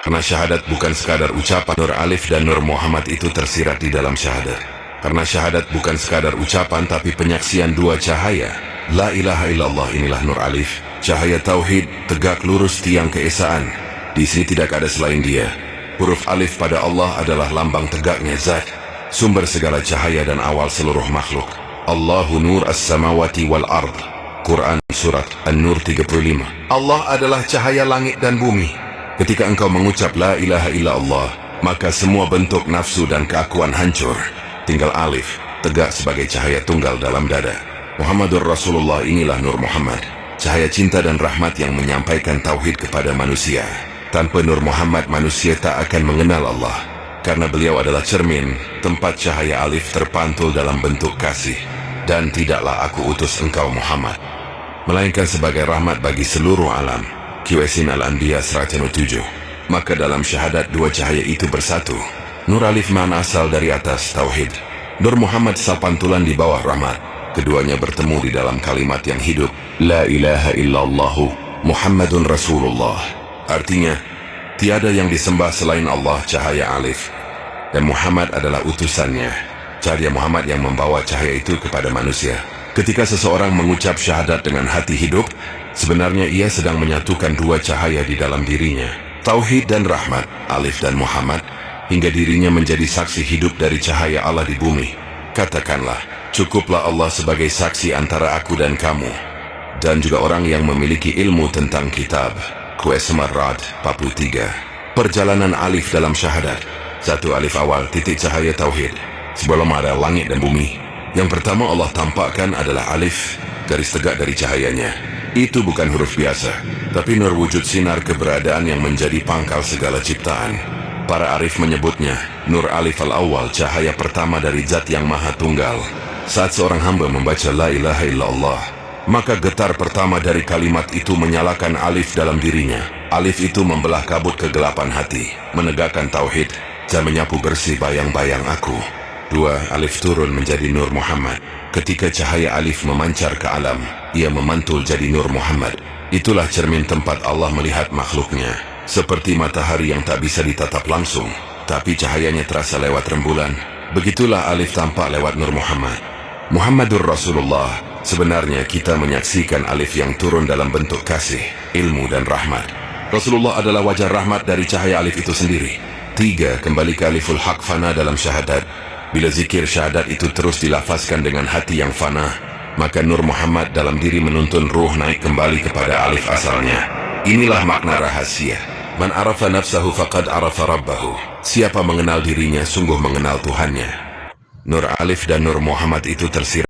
Karena syahadat bukan sekadar ucapan, Nur Alif dan Nur Muhammad itu tersirat di dalam syahadat. Karena syahadat bukan sekadar ucapan tapi penyaksian dua cahaya. La ilaha illallah, inilah Nur Alif, cahaya tauhid, tegak lurus tiang keesaan. Di sini tidak ada selain Dia. Huruf alif pada Allah adalah lambang tegaknya zat, sumber segala cahaya dan awal seluruh makhluk. Allahu nur as-samawati wal ard. Quran surat An-Nur 35. Allah adalah cahaya langit dan bumi. Ketika engkau mengucap la ilaha illallah, maka semua bentuk nafsu dan keakuan hancur. Tinggal alif, tegak sebagai cahaya tunggal dalam dada. Muhammadur Rasulullah, inilah Nur Muhammad, cahaya cinta dan rahmat yang menyampaikan tauhid kepada manusia. Tanpa Nur Muhammad, manusia tak akan mengenal Allah, karena beliau adalah cermin, tempat cahaya alif terpantul dalam bentuk kasih. Dan tidaklah aku utus engkau Muhammad, melainkan sebagai rahmat bagi seluruh alam. QSin Al-Anbiya 107. Maka dalam syahadat dua cahaya itu bersatu. Nur Alif man asal dari atas tauhid, Nur Muhammad sapantulan di bawah rahmat. Keduanya bertemu di dalam kalimat yang hidup, La ilaha illallahu Muhammadun Rasulullah. Artinya, tiada yang disembah selain Allah, cahaya alif, dan Muhammad adalah utusannya, cahaya Muhammad yang membawa cahaya itu kepada manusia. Ketika seseorang mengucap syahadat dengan hati hidup, sebenarnya ia sedang menyatukan dua cahaya di dalam dirinya, tauhid dan rahmat, alif dan Muhammad, hingga dirinya menjadi saksi hidup dari cahaya Allah di bumi. Katakanlah, cukuplah Allah sebagai saksi antara aku dan kamu, dan juga orang yang memiliki ilmu tentang kitab. QS Marad 43. Perjalanan alif dalam syahadat. Satu alif awal, titik cahaya tauhid. Sebelum ada langit dan bumi, yang pertama Allah tampakkan adalah alif, garis tegak dari cahayanya. Itu bukan huruf biasa, tapi nur wujud sinar keberadaan yang menjadi pangkal segala ciptaan. Para arif menyebutnya Nur Alif al-Awwal, cahaya pertama dari zat yang maha tunggal. Saat seorang hamba membaca la ilaha illallah, maka getar pertama dari kalimat itu menyalakan alif dalam dirinya. Alif itu membelah kabut kegelapan hati, menegakkan tauhid, dan menyapu bersih bayang-bayang aku. Dua, alif turun menjadi Nur Muhammad. Ketika cahaya alif memancar ke alam, ia memantul jadi Nur Muhammad. Itulah cermin tempat Allah melihat makhluknya. Seperti matahari yang tak bisa ditatap langsung, tapi cahayanya terasa lewat rembulan. Begitulah alif tampak lewat Nur Muhammad. Muhammadur Rasulullah. Sebenarnya kita menyaksikan alif yang turun dalam bentuk kasih, ilmu dan rahmat. Rasulullah adalah wajah rahmat dari cahaya alif itu sendiri. Tiga, kembali ke aliful haq fana dalam syahadat. Bila zikir syahadat itu terus dilafazkan dengan hati yang fana, maka Nur Muhammad dalam diri menuntun ruh naik kembali kepada alif asalnya. Inilah makna rahasia. Man arafa nafsahu faqad arafa rabbahu. Siapa mengenal dirinya sungguh mengenal Tuhannya. Nur Alif dan Nur Muhammad itu tersirat